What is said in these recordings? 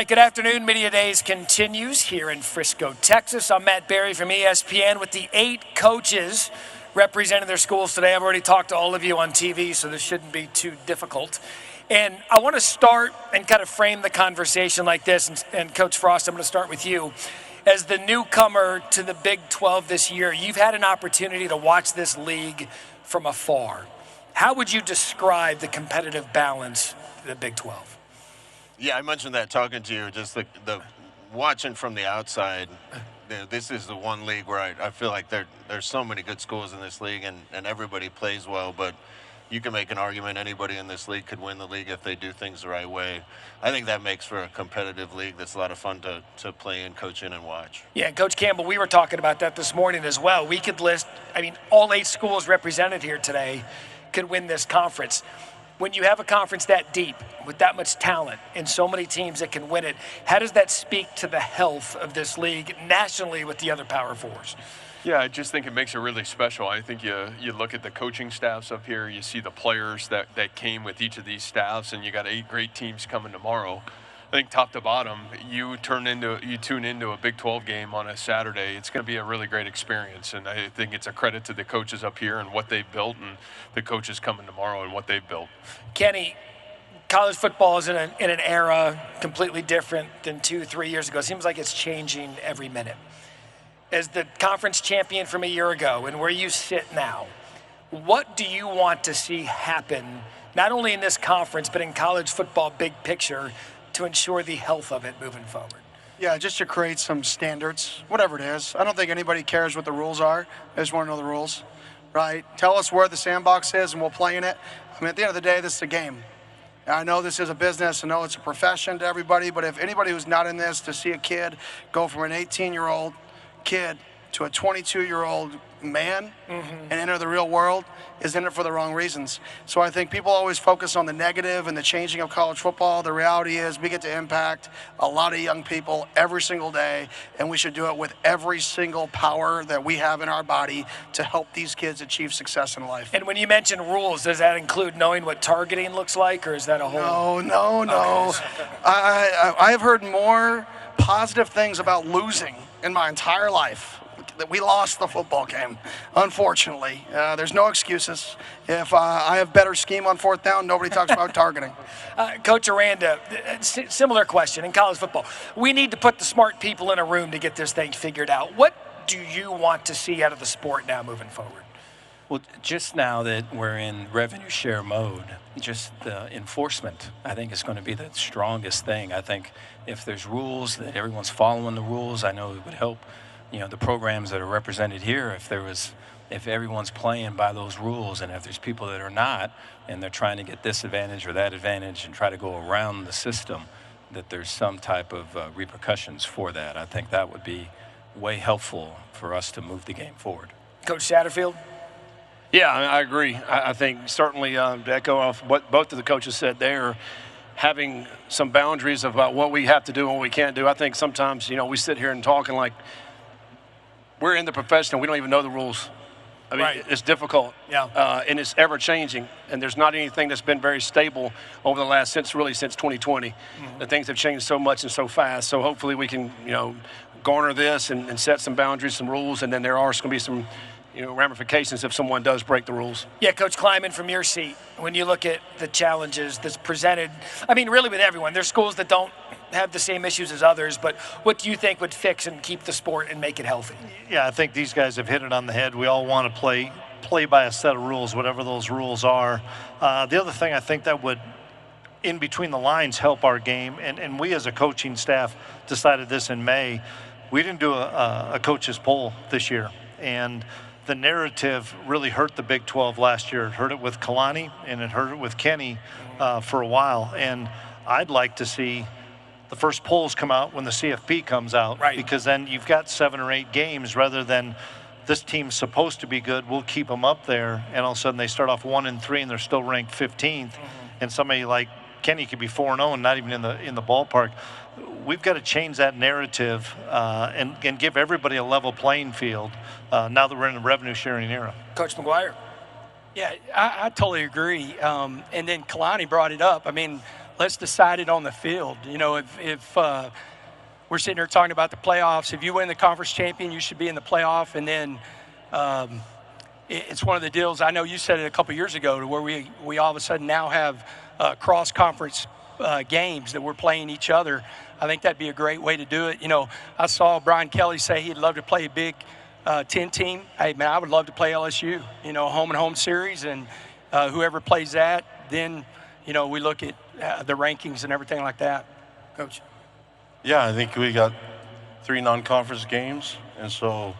right, good afternoon. Media Days continues here in Frisco, Texas. I'm Matt Berry from ESPN with the 8 coaches representing their schools today. I've already talked to all of you on TV, so this shouldn't be too difficult. And I want to start and kind of frame the conversation like this. And Coach Frost, I'm going to start with you. As the newcomer to the Big 12 this year, you've had an opportunity to watch this league from afar. How would you describe the competitive balance of the Big 12? Yeah, I mentioned that talking to you, just the watching from the outside. This is the one league where I feel like there's so many good schools in this league, and everybody plays well, but you can make an argument anybody in this league could win the league if they do things the right way. I think that makes for a competitive league that's a lot of fun to play and coach in and watch. Yeah, and Coach Campbell, we were talking about that this morning as well. We could list, all 8 schools represented here today could win this conference. When you have a conference that deep, with that much talent, and so many teams that can win it, how does that speak to the health of this league nationally with the other Power Fours? Yeah, I just think it makes it really special. I think you look at the coaching staffs up here, you see the players that came with each of these staffs, and you got 8 great teams coming tomorrow. I think top to bottom, you tune into a Big 12 game on a Saturday, it's going to be a really great experience. And I think it's a credit to the coaches up here and what they've built, and the coaches coming tomorrow and what they've built. Kenny, college football is in an era completely different than 2-3 years ago. It seems like it's changing every minute. As the conference champion from a year ago and where you sit now, what do you want to see happen, not only in this conference, but in college football big picture, to ensure the health of it moving forward? Yeah, just to create some standards, whatever it is. I don't think anybody cares what the rules are. They just want to know the rules, right? Tell us where the sandbox is and we'll play in it. At the end of the day, this is a game. I know this is a business. I know it's a profession to everybody, but if anybody who's not in this, to see a kid go from an 18-year-old kid to a 22-year-old man and enter the real world is in it for the wrong reasons. So I think people always focus on the negative and the changing of college football. The reality is we get to impact a lot of young people every single day, and we should do it with every single power that we have in our body to help these kids achieve success in life. And when you mention rules, does that include knowing what targeting looks like, or is that a whole? No. Okay. I have heard more positive things about losing in my entire life. That we lost the football game, unfortunately. There's no excuses. If I have better scheme on 4th down, nobody talks about targeting. Coach Aranda, similar question in college football. We need to put the smart people in a room to get this thing figured out. What do you want to see out of the sport now moving forward? Well, just now that we're in revenue share mode, just the enforcement, I think, is going to be the strongest thing. I think if there's rules, that everyone's following the rules, I know it would help the programs that are represented here. If everyone's playing by those rules, and if there's people that are not, and they're trying to get this advantage or that advantage and try to go around the system, that there's some type of repercussions for that. I think that would be way helpful for us to move the game forward. Coach Satterfield? Yeah, I agree. I think certainly to echo off what both of the coaches said there, having some boundaries about what we have to do and what we can't do. I think sometimes, we sit here and talking like we're in the profession and we don't even know the rules. Right. It's difficult. Yeah. And it's ever changing. And there's not anything that's been very stable over the last since 2020. The things have changed so much and so fast. So hopefully we can, garner this and set some boundaries, some rules, and then there are going to be some ramifications if someone does break the rules. Yeah, Coach Kleiman, from your seat, when you look at the challenges that's presented, really with everyone, there's schools that don't have the same issues as others, but what do you think would fix and keep the sport and make it healthy? Yeah, I think these guys have hit it on the head. We all want to play by a set of rules, whatever those rules are. The other thing I think that would, in between the lines, help our game, and we as a coaching staff decided this in May, we didn't do a coaches poll this year, and the narrative really hurt the Big 12 last year. It hurt it with Kalani, and it hurt it with Kenny for a while, and I'd like to see the first polls come out when the CFP comes out, right? Because then you've got 7 or 8 games rather than this team's supposed to be good, we'll keep them up there, and all of a sudden they start off 1-3 and they're still ranked 15th, and somebody like Kenny could be 4-0 and not even in the ballpark. We've got to change that narrative and give everybody a level playing field now that we're in a revenue sharing era. Coach McGuire? Yeah, I totally agree. And then Kalani brought it up. let's decide it on the field. You know, if we're sitting here talking about the playoffs, if you win the conference champion, you should be in the playoff. And then it's one of the deals, I know you said it a couple years ago, to where we all of a sudden now have cross-conference games that we're playing each other. I think that'd be a great way to do it. You know, I saw Brian Kelly say he'd love to play a Big 10 team. Hey, man, I would love to play LSU, you know, home and home series, and whoever plays that, then, you know, we look at the rankings and everything like that. Coach? Yeah, I think we got 3 non-conference games, and so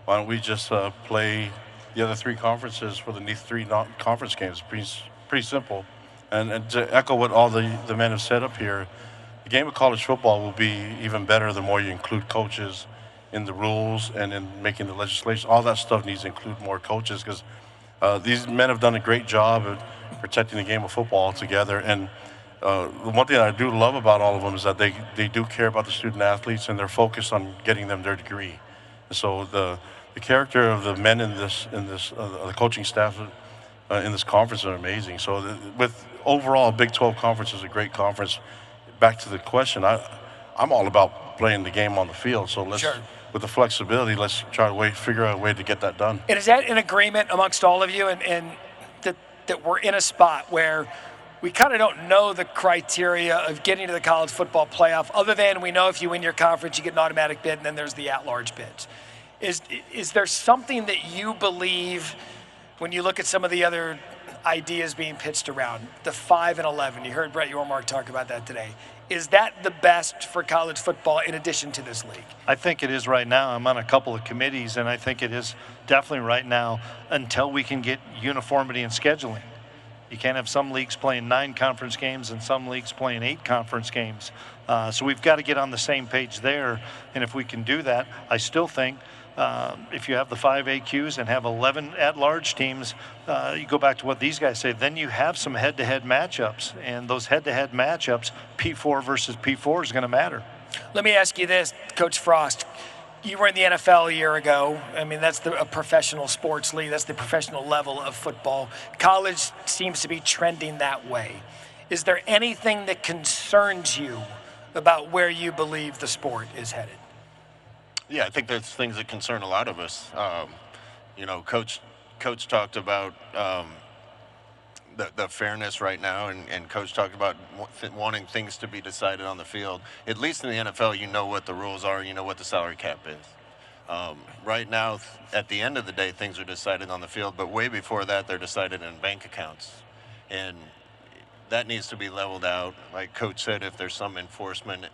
why don't we just play the other 3 conferences for the 3 non-conference games? Pretty simple. And to echo what all the men have said up here, the game of college football will be even better the more you include coaches in the rules and in making the legislation. All that stuff needs to include more coaches, because these men have done a great job of protecting the game of football altogether. And the one thing I do love about all of them is that they do care about the student athletes, and they're focused on getting them their degree. And so the character of the men in this the coaching staff in this conference are amazing. So with overall, Big 12 conference is a great conference. Back to the question, I'm all about playing the game on the field. So let's, with the flexibility, let's try to figure out a way to get that done. And is that an agreement amongst all of you, and that we're in a spot where we kind of don't know the criteria of getting to the college football playoff, other than we know if you win your conference, you get an automatic bid, and then there's the at-large bids. Is there something that you believe when you look at some of the other ideas being pitched around, the 5 and 11? You heard Brett Yormark talk about that today. Is that the best for college football in addition to this league? I think it is right now. I'm on a couple of committees, and I think it is definitely right now until we can get uniformity in scheduling. You can't have some leagues playing 9 conference games and some leagues playing 8 conference games. So we've got to get on the same page there. And if we can do that, I still think if you have the 5 AQs and have 11 at-large teams, you go back to what these guys say, then you have some head-to-head matchups. And those head-to-head matchups, P4 versus P4 is going to matter. Let me ask you this, Coach Frost. You were in the NFL a year ago. I mean, that's a professional sports league. That's the professional level of football. College seems to be trending that way. Is there anything that concerns you about where you believe the sport is headed? Yeah, I think there's things that concern a lot of us. You know, Coach talked about the fairness right now, and Coach talked about wanting things to be decided on the field. At least in the NFL, you know what the rules are, you know what the salary cap is. Right now, at the end of the day, things are decided on the field, but way before that, they're decided in bank accounts. And that needs to be leveled out. Like Coach said, if there's some enforcement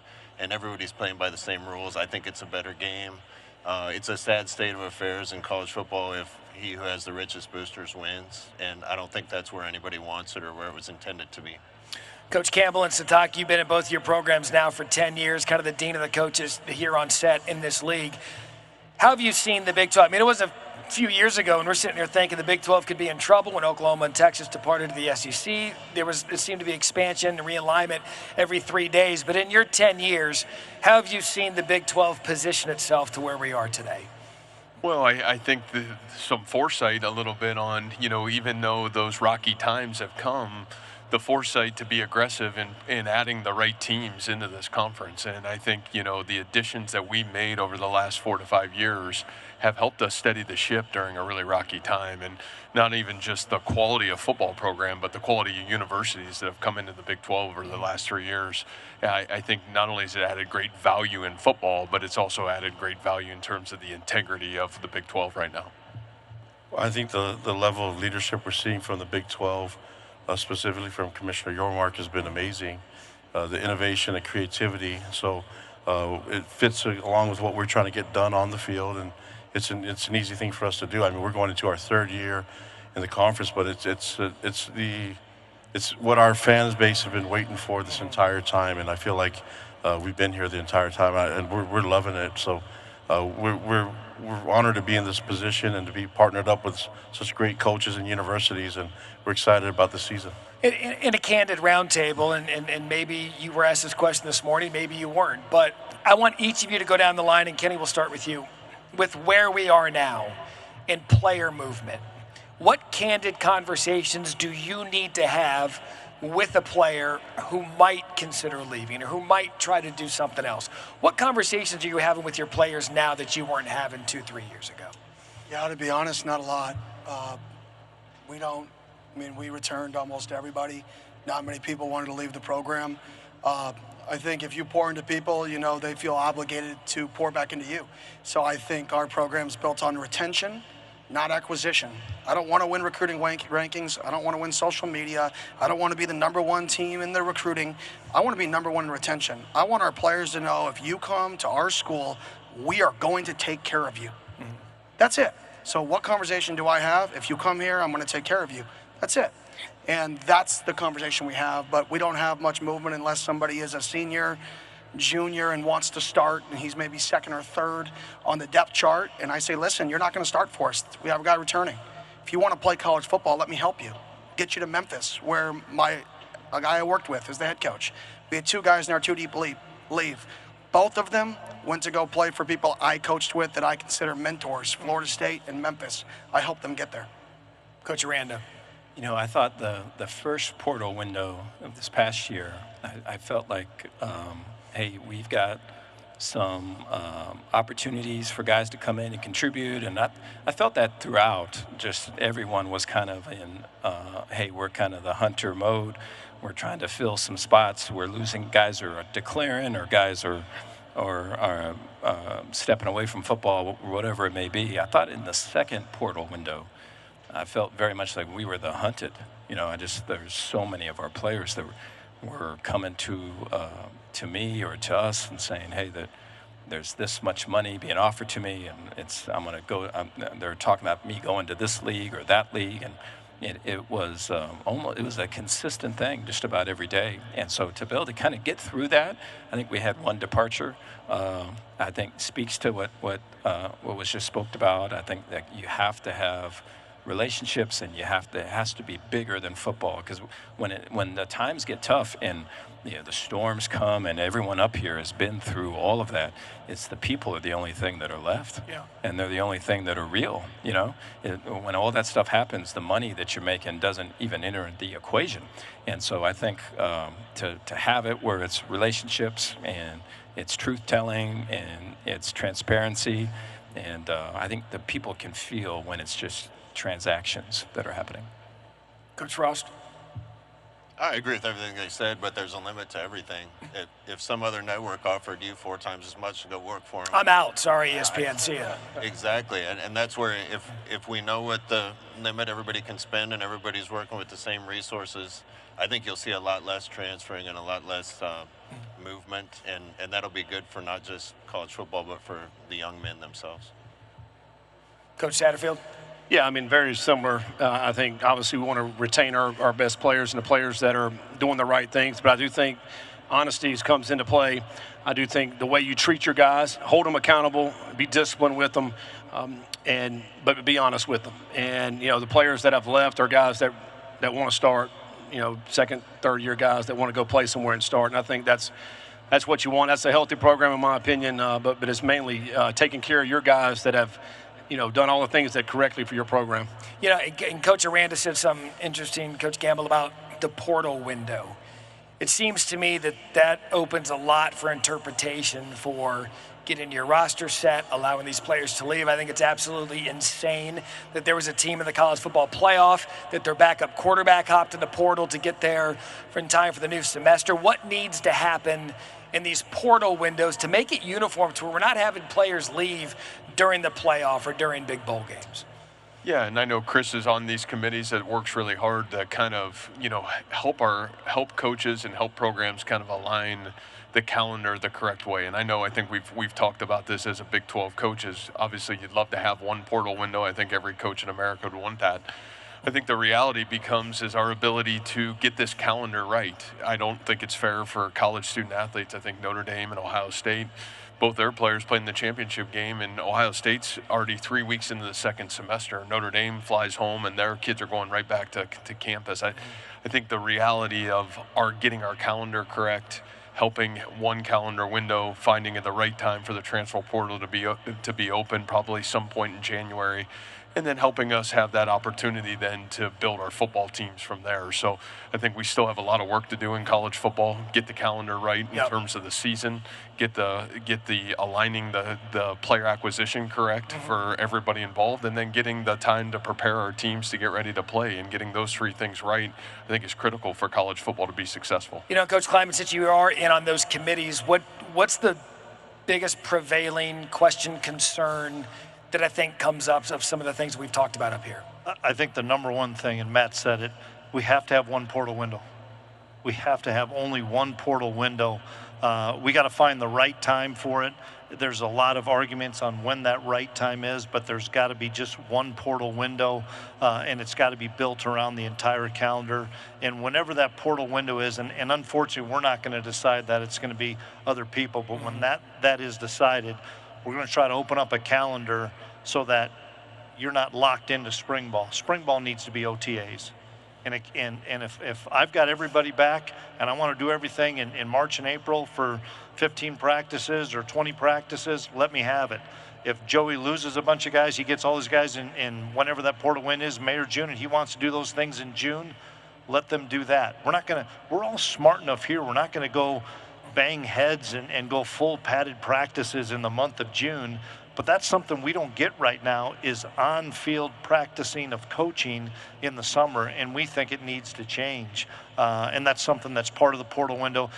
and everybody's playing by the same rules, I think it's a better game. It's a sad state of affairs in college football if he who has the richest boosters wins, and I don't think that's where anybody wants it or where it was intended to be. Coach Campbell and Sataki, you've been in both your programs now for 10 years, kind of the dean of the coaches here on set in this league. How have you seen the Big 12? I mean, it was a few years ago, and we're sitting here thinking the Big 12 could be in trouble when Oklahoma and Texas departed to the SEC. It seemed to be expansion and realignment every 3 days. But in your 10 years, how have you seen the Big 12 position itself to where we are today? Well, I think some foresight a little bit on, you know, even though those rocky times have come, the foresight to be aggressive in adding the right teams into this conference. And I think, you know, the additions that we made over the last 4 to 5 years have helped us steady the ship during a really rocky time. And not even just the quality of football program, but the quality of universities that have come into the Big 12 over the last 3 years. I think not only has it added great value in football, but it's also added great value in terms of the integrity of the Big 12 right now. I think the level of leadership we're seeing from the Big 12, specifically from Commissioner Yormark, has been amazing. The innovation and creativity. So it fits along with what we're trying to get done on the field, and it's an easy thing for us to do. I mean, we're going into our 3rd year in the conference, but it's what our fans base have been waiting for this entire time, and I feel like we've been here the entire time, and we're loving it. So we're honored to be in this position and to be partnered up with such great coaches and universities, and we're excited about the season. In a candid roundtable, and maybe you were asked this question this morning, maybe you weren't, but I want each of you to go down the line, and Kenny, we'll start with you. With where we are now in player movement, what candid conversations do you need to have with a player who might consider leaving or who might try to do something else? What conversations are you having with your players now that you weren't having 2-3 years ago? Yeah, to be honest, not a lot. We returned almost everybody. Not many people wanted to leave the program. I think if you pour into people, they feel obligated to pour back into you. So I think our program's built on retention, not acquisition. I don't want to win recruiting rankings. I don't want to win social media. I don't want to be the #1 team in the recruiting. I want to be #1 in retention. I want our players to know if you come to our school, we are going to take care of you. Mm-hmm. That's it. So what conversation do I have? If you come here, I'm going to take care of you. That's it. And that's the conversation we have, but we don't have much movement unless somebody is a senior, junior, and wants to start, and he's maybe second or third on the depth chart. And I say, listen, you're not going to start for us. We have a guy returning. If you want to play college football, let me help you. Get you to Memphis, where a guy I worked with is the head coach. We had 2 guys in our 2 deep leave. Both of them went to go play for people I coached with that I consider mentors, Florida State and Memphis. I helped them get there. Coach Aranda. I thought the first portal window of this past year, I felt like, hey, we've got some opportunities for guys to come in and contribute, and I felt that throughout. Just everyone was kind of in, hey, we're kind of the hunter mode. We're trying to fill some spots. We're losing guys are declaring, or guys are stepping away from football, whatever it may be. I thought in the second portal window, I felt very much like we were the hunted. There's so many of our players that were coming to me or to us and saying, hey, that there's this much money being offered to me, and I'm going to go. They're talking about me going to this league or that league, and it was a consistent thing just about every day. And so to be able to kind of get through that, I think we had one departure. I think speaks to what was just spoke about. I think that you have to have relationships, and it has to be bigger than football, because when the times get tough and the storms come and everyone up here has been through all of that, it's the people are the only thing that are left. Yeah. And they're the only thing that are real. When all that stuff happens, the money that you're making doesn't even enter the equation. And so I think to have it where it's relationships and it's truth telling and it's transparency, and I think the people can feel when it's just transactions that are happening. Coach Frost. I agree with everything they said, but there's a limit to everything. If some other network offered you 4 times as much to go work for them, I'm out. Sorry, ESPN. See ya. Exactly, and that's where if we know what the limit everybody can spend and everybody's working with the same resources, I think you'll see a lot less transferring and a lot less movement, and that'll be good for not just college football, but for the young men themselves. Coach Satterfield. Yeah, very similar. I think obviously we want to retain our best players and the players that are doing the right things, but I do think honesty comes into play. I do think the way you treat your guys, hold them accountable, be disciplined with them, but be honest with them. And, the players that have left are guys that want to start, second, third year guys that want to go play somewhere and start. And I think that's what you want. That's a healthy program in my opinion, but it's mainly taking care of your guys that have done all the things that correctly for your program. And Coach Aranda said something interesting, Coach Gamble, about the portal window. It seems to me that opens a lot for interpretation for getting your roster set, allowing these players to leave. I think it's absolutely insane that there was a team in the college football playoff that their backup quarterback hopped in the portal to get there in time for the new semester. What needs to happen in these portal windows to make it uniform to where we're not having players leave during the playoff or during big bowl games? Yeah, and I know Chris is on these committees that works really hard to kind of, help coaches and help programs kind of align the calendar the correct way. And I think we've talked about this as a Big 12 coaches. Obviously, you'd love to have one portal window. I think every coach in America would want that. I think the reality is our ability to get this calendar right. I don't think it's fair for college student athletes. I think Notre Dame and Ohio State, both their players played in the championship game, and Ohio State's already 3 weeks into the second semester. Notre Dame flies home, and their kids are going right back to campus. I think the reality of getting our calendar correct, helping one calendar window, finding at the right time for the transfer portal to be open, probably some point in January, and then helping us have that opportunity then to build our football teams from there. So I think we still have a lot of work to do in college football, get the calendar right in terms of the season, get the aligning the player acquisition correct for everybody involved, and then getting the time to prepare our teams to get ready to play, and getting those three things right, I think is critical for college football to be successful. You know, Coach Kleiman, since you are in on those committees, what's the biggest prevailing question, concern that I think comes up of some of the things we've talked about up here? I think the number one thing, and Matt said it, we have to have one portal window. We have to have only one portal window. We got to find the right time for it. There's a lot of arguments on when that right time is, but there's got to be just one portal window, and it's got to be built around the entire calendar. And whenever that portal window is, and unfortunately we're not going to decide that, it's going to be other people, but when that is decided, we're going to try to open up a calendar so that you're not locked into spring ball. Spring ball needs to be OTAs. And if I've got everybody back and I want to do everything in March and April for 15 practices or 20 practices, let me have it. If Joey loses a bunch of guys, he gets all his guys in whenever that portal win is, May or June, and he wants to do those things in June, let them do that. We're all smart enough here. We're not going to go bang heads and go full padded practices in the month of June. But that's something we don't get right now, is on-field practicing of coaching in the summer, and we think it needs to change. And that's something that's part of the portal window.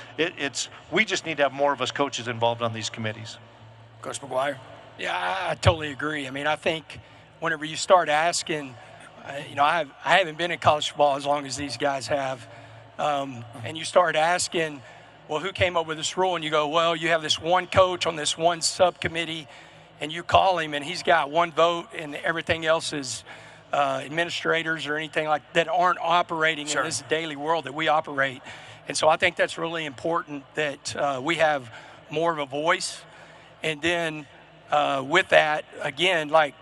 We just need to have more of us coaches involved on these committees. Coach McGuire? Yeah, I totally agree. I mean, I think whenever you start asking, I haven't been in college football as long as these guys have, and you start asking, well, who came up with this rule? And you go, well, you have this one coach on this one subcommittee, and you call him, and he's got one vote, and everything else is administrators or anything like that aren't operating in this daily world that we operate. And so I think that's really important that we have more of a voice. And then with that, again, like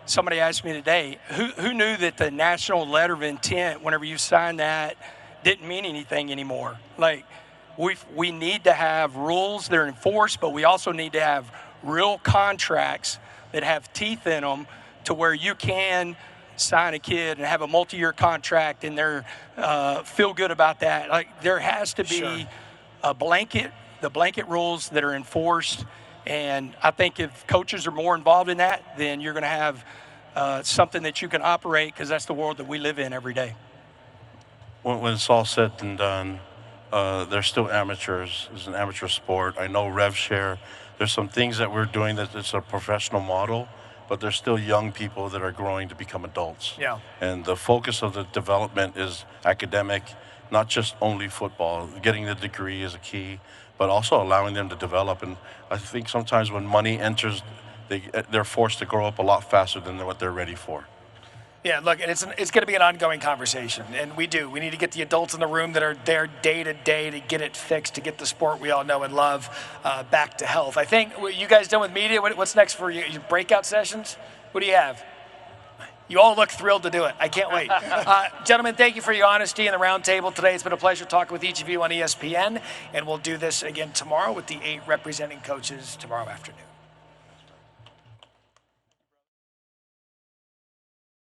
somebody asked me today, who knew that the national letter of intent, whenever you sign that, didn't mean anything anymore? Like, we need to have rules that are enforced, but we also need to have real contracts that have teeth in them, to where you can sign a kid and have a multi-year contract and they're feel good about that. Like, there has to be the blanket rules that are enforced. And I think if coaches are more involved in that, then you're going to have something that you can operate, because that's the world that we live in every day. When it's all said and done, they're still amateurs. It's an amateur sport. I know rev share. There's some things that we're doing that it's a professional model, but there's still young people that are growing to become adults. Yeah. And the focus of the development is academic, not just only football. Getting the degree is a key, but also allowing them to develop. And I think sometimes when money enters, they're forced to grow up a lot faster than what they're ready for. Yeah, look, and it's going to be an ongoing conversation, and we need to get the adults in the room that are there day to day to get it fixed, to get the sport we all know and love back to health. I think, you guys done with media? What's next for you? Your breakout sessions? What do you have? You all look thrilled to do it. I can't wait. Gentlemen, thank you for your honesty in the roundtable today. It's been a pleasure talking with each of you on ESPN, and we'll do this again tomorrow with the 8 representing coaches tomorrow afternoon.